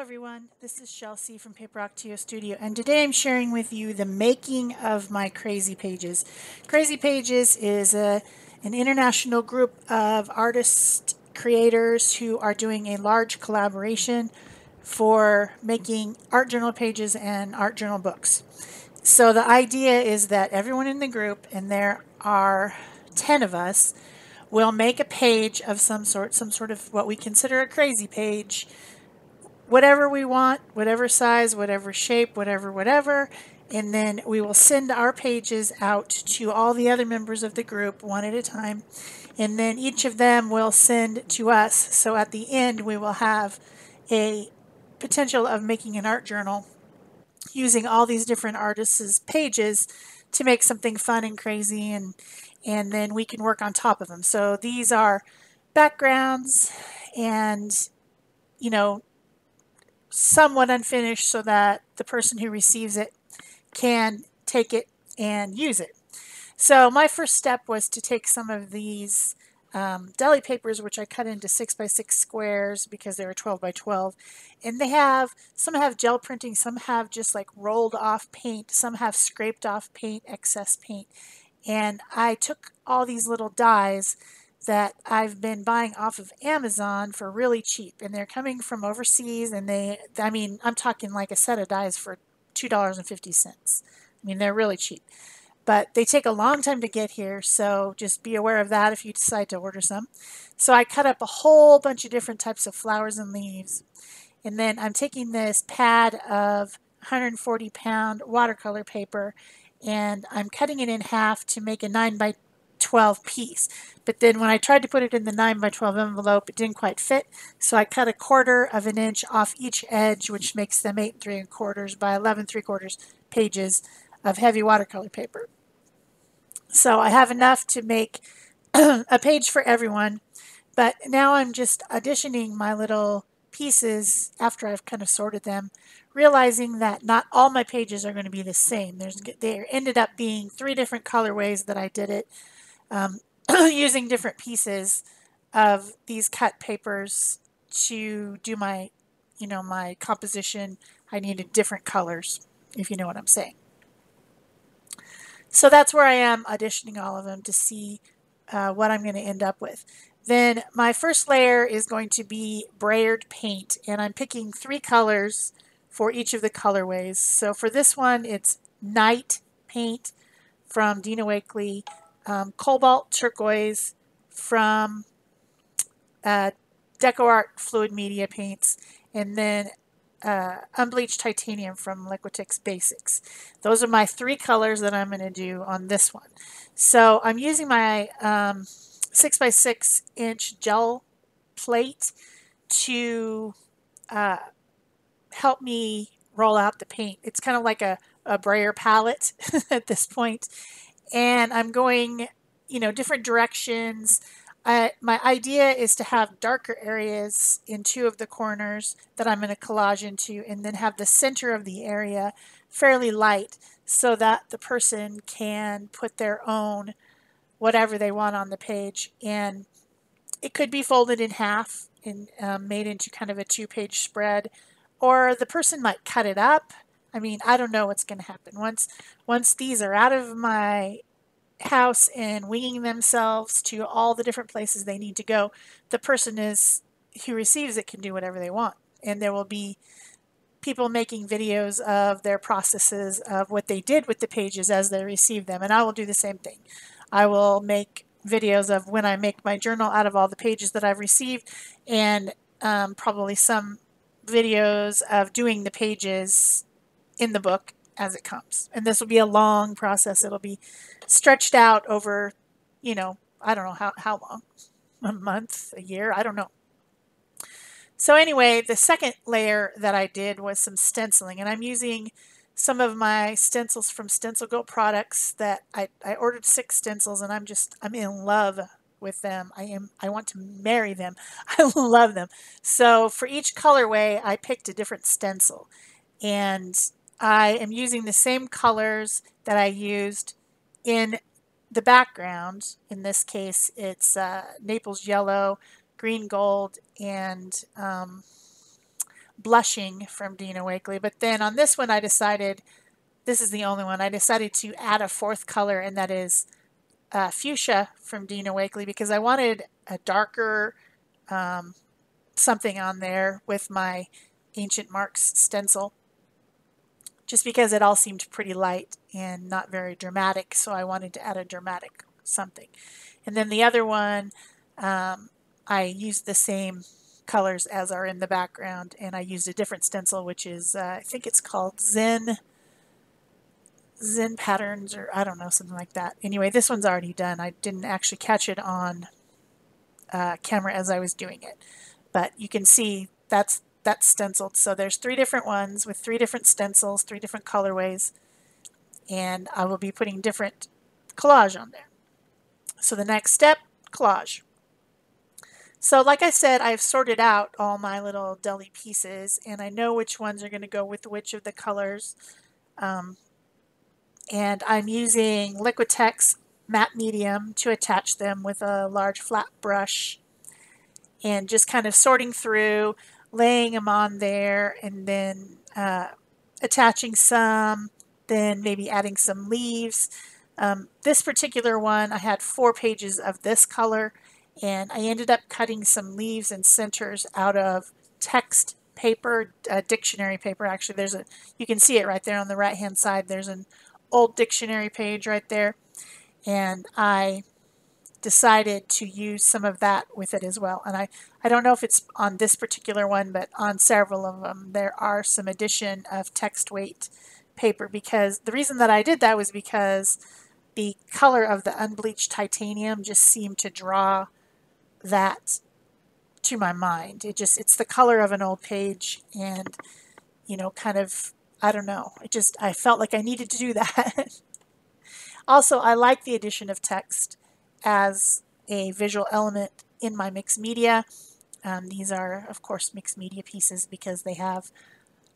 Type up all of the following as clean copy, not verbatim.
everyone, this is Shel C from PaperOcotilloStudio, and today I'm sharing with you the making of my Crazy Pages. Crazy Pages is an international group of artist creators who are doing a large collaboration for making art journal pages and art journal books. So the idea is that everyone in the group, and there are 10 of us, will make a page of some sort of what we consider a crazy page, whatever we want, whatever size, whatever shape, whatever. And then we will send our pages out to all the other members of the group one at a time. And then each of them will send to us. So at the end, we will have a potential of making an art journal using all these different artists' pages to make something fun and crazy, and then we can work on top of them. So these are backgrounds and, you know, somewhat unfinished so that the person who receives it can take it and use it. So my first step was to take some of these deli papers, which I cut into 6x6 squares because they were 12x12, and some have gel printing, some have just like rolled off paint, some have scraped off paint, excess paint, and I took all these little dies that I've been buying off of Amazon for really cheap, and they're coming from overseas, and I'm talking like a set of dies for $2.50. I mean, they're really cheap, but they take a long time to get here, so just be aware of that if you decide to order some. So I cut up a whole bunch of different types of flowers and leaves, and then I'm taking this pad of 140-pound watercolor paper, and I'm cutting it in half to make a 9x12 piece. But then when I tried to put it in the 9x12 envelope, it didn't quite fit. So I cut 1/4 of an inch off each edge, which makes them 8 3/4 by 11 3/4 pages of heavy watercolor paper. So I have enough to make a page for everyone. But now I'm just additioning my little pieces after I've kind of sorted them, realizing that not all my pages are going to be the same. There ended up being 3 different colorways that I did it. Using different pieces of these cut papers to do my, my composition. I needed different colors, if you know what I'm saying. So that's where I am auditioning all of them to see what I'm going to end up with. Then my first layer is going to be brayered paint, and I'm picking 3 colors for each of the colorways. So for this one, it's Night Paint from Dina Wakley, Cobalt Turquoise from Decoart Media paints, and then Unbleached Titanium from Liquitex Basics. Those are my 3 colors that I'm going to do on this one. So I'm using my 6x6 inch gel plate to help me roll out the paint. It's kind of like a brayer palette at this point. And I'm going, different directions. My idea is to have darker areas in 2 of the corners that I'm going to collage into, and then have the center of the area fairly light so that the person can put their own whatever they want on the page. And it could be folded in half and made into kind of a 2-page spread, or the person might cut it up. I mean, I don't know what's going to happen. Once these are out of my house and winging themselves to all the different places they need to go, the person who receives it can do whatever they want. And there will be people making videos of their processes of what they did with the pages as they receive them. And I will do the same thing. I will make videos of when I make my journal out of all the pages that I've received, and probably some videos of doing the pages in the book as it comes. And this will be a long process. It'll be stretched out over, I don't know how long, a month, a year, I don't know. So anyway, the second layer that I did was some stenciling, and I'm using some of my stencils from Stencilgirl products that I ordered 6 stencils, and I'm in love with them. I want to marry them. I love them. So for each colorway, I picked a different stencil, and I am using the same colors that I used in the background. In this case, it's Naples yellow, green gold, and Blushing from Dina Wakley. But then on this one I decided, this is the only one, I decided to add a fourth color, and that is Fuchsia from Dina Wakley, because I wanted a darker something on there with my Ancient Marks stencil, just because it all seemed pretty light and not very dramatic, so I wanted to add a dramatic something. And then the other one, I used the same colors as are in the background, and I used a different stencil, which is, I think it's called Zen Patterns, or I don't know, something like that. Anyway, this one's already done. I didn't actually catch it on camera as I was doing it, but you can see that's stenciled. So there's 3 different ones with 3 different stencils, 3 different colorways, and I will be putting different collage on there. So the next step, collage. So like I said, I've sorted out all my little deli pieces, and I know which ones are going to go with which of the colors. And I'm using Liquitex matte medium to attach them with a large flat brush, and just kind of sorting through, laying them on there, and then attaching some, then maybe adding some leaves. This particular one, I had 4 pages of this color, and I ended up cutting some leaves and centers out of text paper, dictionary paper. Actually, you can see it right there on the right hand side. There's an old dictionary page right there, and I decided to use some of that with it as well. And I don't know if it's on this particular one, but on several of them there are some addition of text weight paper, because the reason that I did that was because the color of the unbleached titanium just seemed to draw that to my mind. It's the color of an old page, and kind of, I don't know, I felt like I needed to do that. Also, I like the addition of text as a visual element in my mixed media. These are, of course, mixed media pieces because they have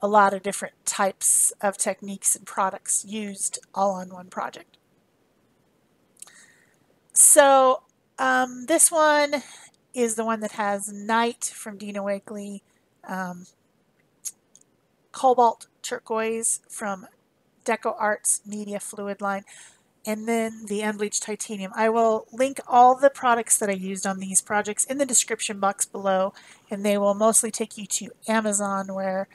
a lot of different types of techniques and products used all on one project. So this one is the one that has Night from Dina Wakley, Cobalt Turquoise from Decoart Media Fluid line, and then the unbleached titanium. I will link all the products that I used on these projects in the description box below, and they will mostly take you to Amazon, where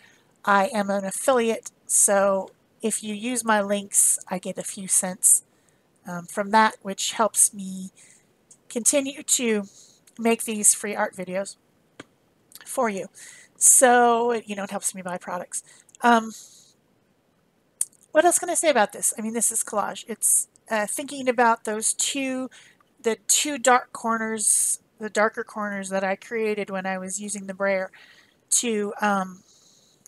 I am an affiliate. So if you use my links, I get a few cents from that, which helps me continue to make these free art videos for you. So, it helps me buy products. What else can I say about this? I mean, this is collage. It's thinking about the two dark corners, the darker corners that I created when I was using the brayer to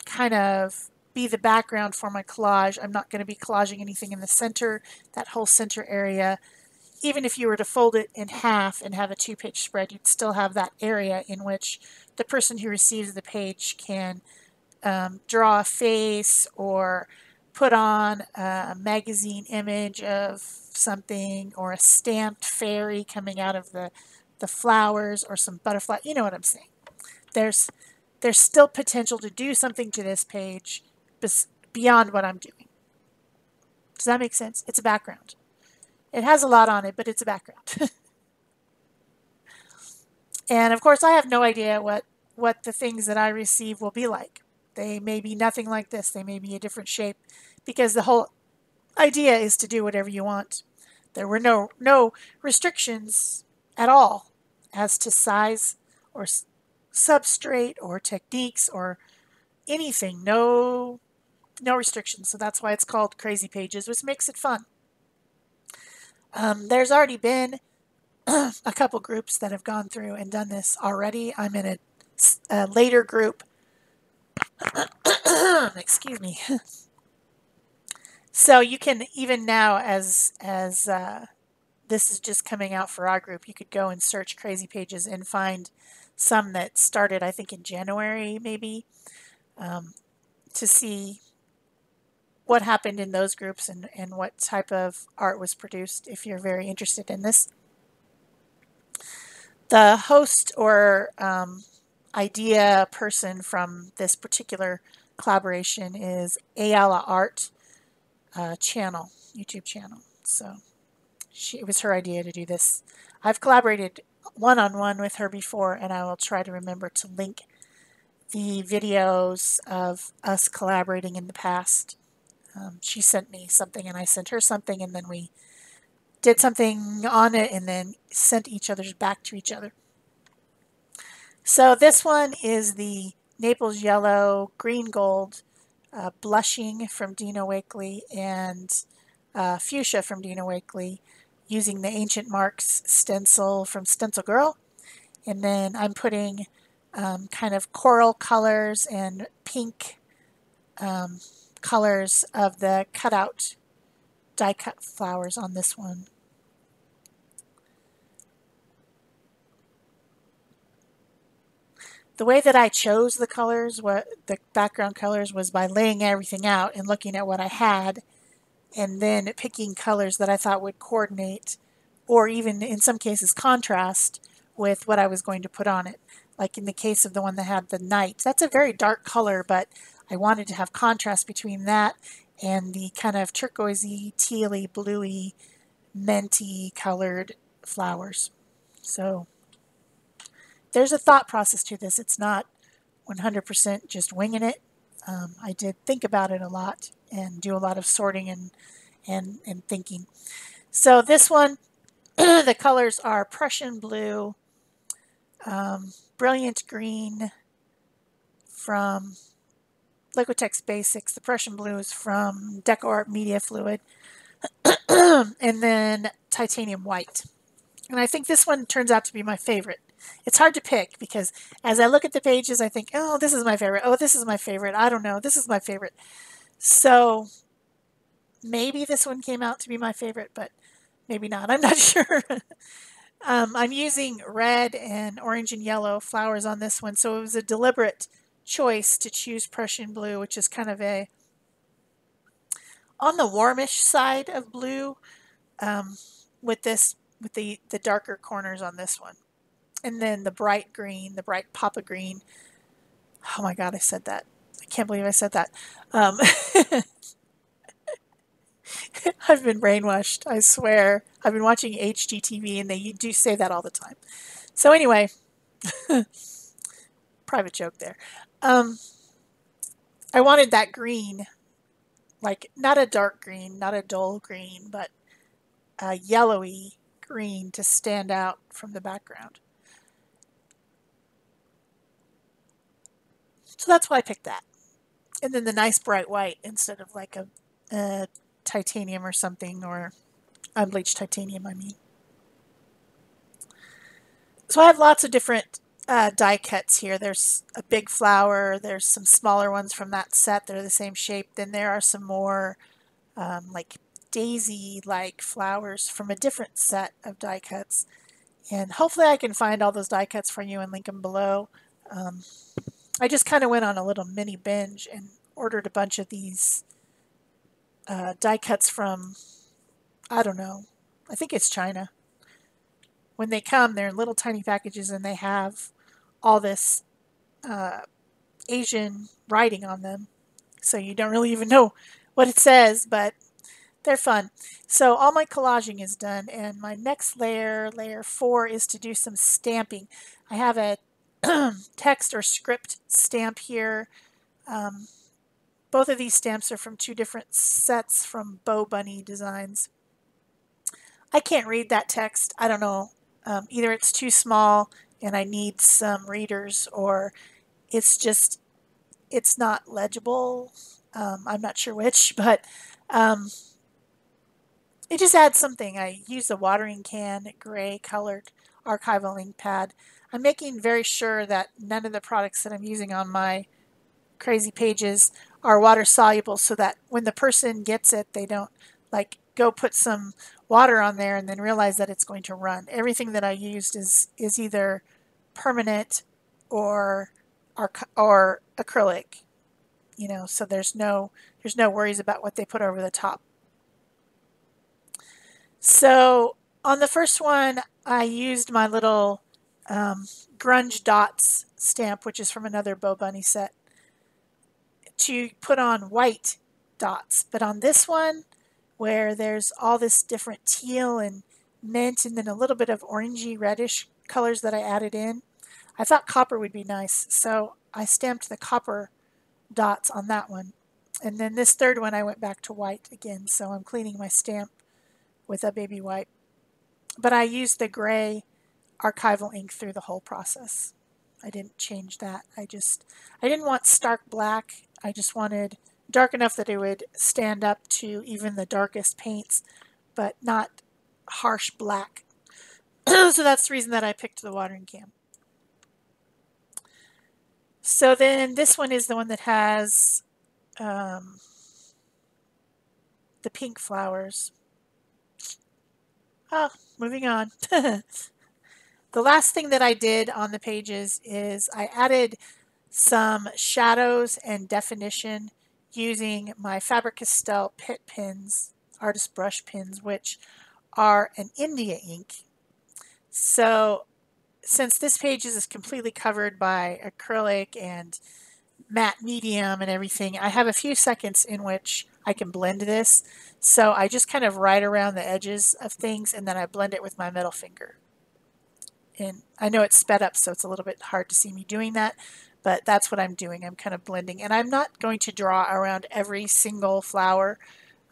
kind of be the background for my collage. I'm not going to be collaging anything in the center, that whole center area. Even if you were to fold it in half and have a 2-page spread, you'd still have that area in which the person who receives the page can draw a face or put on a magazine image of something, or a stamped fairy coming out of the flowers, or some butterfly. You know what I'm saying. There's still potential to do something to this page beyond what I'm doing. Does that make sense? It's a background. It has a lot on it, but it's a background. And of course, I have no idea what the things that I receive will be like. They may be nothing like this. They may be a different shape, because the whole idea is to do whatever you want. There were no restrictions at all as to size or substrate or techniques or anything. No restrictions. So that's why it's called Crazy Pages, which makes it fun. There's already been a couple groups that have gone through and done this already. I'm in a later group. Excuse me. So you can, even now, as this is just coming out for our group, you could go and search Crazy Pages and find some that started, I think, in January, maybe, to see what happened in those groups and what type of art was produced, if you're very interested in this. The host or idea person from this particular collaboration is Ayala Art channel, YouTube channel. So it was her idea to do this. I've collaborated one-on-one with her before, and I will try to remember to link the videos of us collaborating in the past. She sent me something and I sent her something, and then we did something on it and then sent each other's back to each other. So this one is the Naples Yellow Green Gold Blushing from Dina Wakley and Fuchsia from Dina Wakley, using the Ancient Marks stencil from Stencilgirl. And then I'm putting kind of coral colors and pink colors of the cutout die cut flowers on this one. The way that I chose the colors, the background colors, was by laying everything out and looking at what I had, and then picking colors that I thought would coordinate, or even in some cases contrast, with what I was going to put on it. Like in the case of the one that had the night. That's a very dark color, but I wanted to have contrast between that and the kind of turquoisey, tealy, bluey, minty colored flowers. So there's a thought process to this. It's not 100% just winging it. I did think about it a lot and do a lot of sorting and thinking. So this one, the colors are Prussian blue, brilliant green from Liquitex Basics. The Prussian blue is from Decoart Media Fluid, and then titanium white. And I think this one turns out to be my favorite. It's hard to pick because as I look at the pages, I think, oh, this is my favorite. Oh, this is my favorite. I don't know. This is my favorite. So maybe this one came out to be my favorite, but maybe not. I'm not sure. I'm using red and orange and yellow flowers on this one, so it was a deliberate choice to choose Prussian blue, which is kind of a on the warmish side of blue, with the darker corners on this one. And then the bright green, the bright papa green. Oh my God, I said that. I can't believe I said that. I've been brainwashed, I swear. I've been watching HGTV and they do say that all the time. So anyway, private joke there. I wanted that green, like not a dark green, not a dull green, but a yellowy green to stand out from the background. So that's why I picked that. And then the nice bright white instead of like a titanium or something, or unbleached titanium, I mean. So I have lots of different die cuts here. There's a big flower. There's some smaller ones from that set that are the same shape. Then there are some more like daisy-like flowers from a different set of die cuts. And hopefully I can find all those die cuts for you and link them below. I just kind of went on a little mini binge and ordered a bunch of these die cuts from, I don't know, I think it's China. When they come, they're in little tiny packages and they have all this Asian writing on them. So you don't really even know what it says, but they're fun. So all my collaging is done, and my next layer, layer 4, is to do some stamping. I have a text or script stamp here. Both of these stamps are from 2 different sets from Bow Bunny Designs. I can't read that text. I don't know. Either it's too small and I need some readers, or it's just, it's not legible. I'm not sure which, but it just adds something. I use a watering can, gray colored archival ink pad. I'm making very sure that none of the products that I'm using on my crazy pages are water soluble, so that when the person gets it, they don't like go put some water on there and then realize that it's going to run. Everything that I used is either permanent or acrylic, you know, so there's no worries about what they put over the top. So on the first one, I used my little grunge dots stamp, which is from another Bo Bunny set, to put on white dots. But on this one, where there's all this different teal and mint and then a little bit of orangey reddish colors that I added in, I thought copper would be nice. So I stamped the copper dots on that one. And then this third one I went back to white again. So I'm cleaning my stamp with a baby wipe. But I used the gray archival ink through the whole process. I didn't change that. I didn't want stark black. I just wanted dark enough that it would stand up to even the darkest paints, but not harsh black. So that's the reason that I picked the watering can. So then this one is the one that has the pink flowers. Oh, moving on. The last thing that I did on the pages is I added some shadows and definition using my Faber-Castell Pitt pens, artist brush pens, which are an India ink. So since this page is completely covered by acrylic and matte medium and everything, I have a few seconds in which I can blend this. So I just kind of write around the edges of things and then I blend it with my middle finger. And I know it's sped up, so it's a little bit hard to see me doing that, but that's what I'm doing. I'm kind of blending, and I'm not going to draw around every single flower.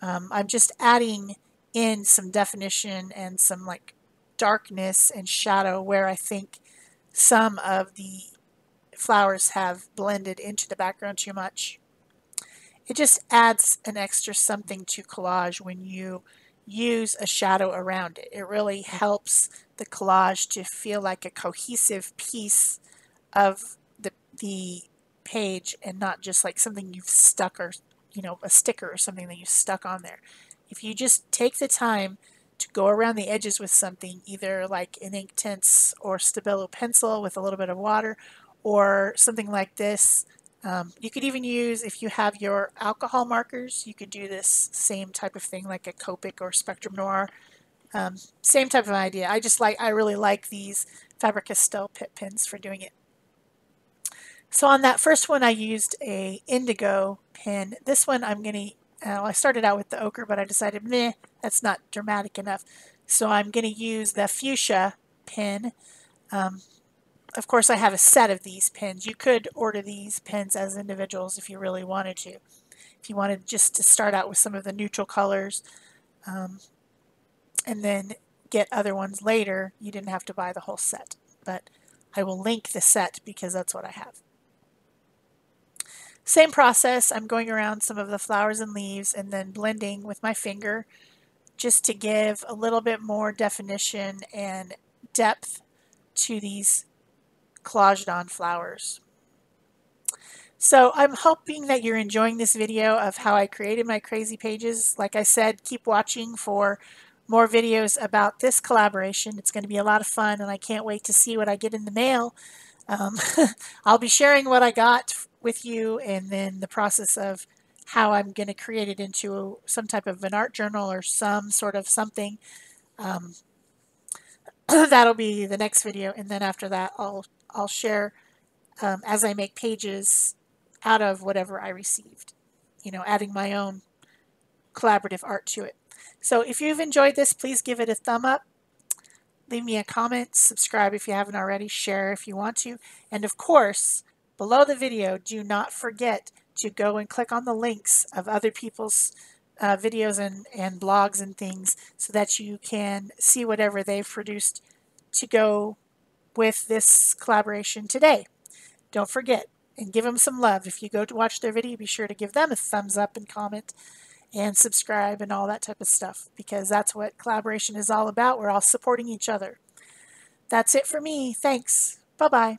I'm just adding in some definition and some like darkness and shadow where I think some of the flowers have blended into the background too much. It just adds an extra something to collage when you use a shadow around it. It really helps the collage to feel like a cohesive piece of the page and not just like something you've stuck, or a sticker or something that you stuck on there. If you just take the time to go around the edges with something, either like an Inktense or Stabilo pencil with a little bit of water, or something like this. You could even use, if you have your alcohol markers, you could do this same type of thing like a Copic or Spectrum Noir. Same type of idea. I really like these Faber-Castell Pitt pens for doing it. So on that first one I used a indigo pen. This one I'm going to, I started out with the ochre, but I decided, meh, that's not dramatic enough. So I'm going to use the fuchsia pen. Of course, I have a set of these pens. You could order these pens as individuals if you really wanted to. If you wanted just to start out with some of the neutral colors and then get other ones later, you didn't have to buy the whole set. But I will link the set because that's what I have. Same process. I'm going around some of the flowers and leaves and then blending with my finger just to give a little bit more definition and depth to these collaged on flowers. So I'm hoping that you're enjoying this video of how I created my crazy pages. Like I said, keep watching for more videos about this collaboration. It's going to be a lot of fun, and I can't wait to see what I get in the mail. I'll be sharing what I got with you, and then the process of how I'm going to create it into some type of an art journal or some sort of something. That'll be the next video, and then after that I'll share as I make pages out of whatever I received, adding my own collaborative art to it. So if you've enjoyed this, please give it a thumb up, leave me a comment, subscribe if you haven't already, share if you want to, and of course, below the video, do not forget to go and click on the links of other people's videos and blogs and things so that you can see whatever they've produced to go with this collaboration today. Don't forget, and give them some love. If you go to watch their video, be sure to give them a thumbs up and comment and subscribe and all that type of stuff, because that's what collaboration is all about. We're all supporting each other. That's it for me. Thanks. Bye-bye.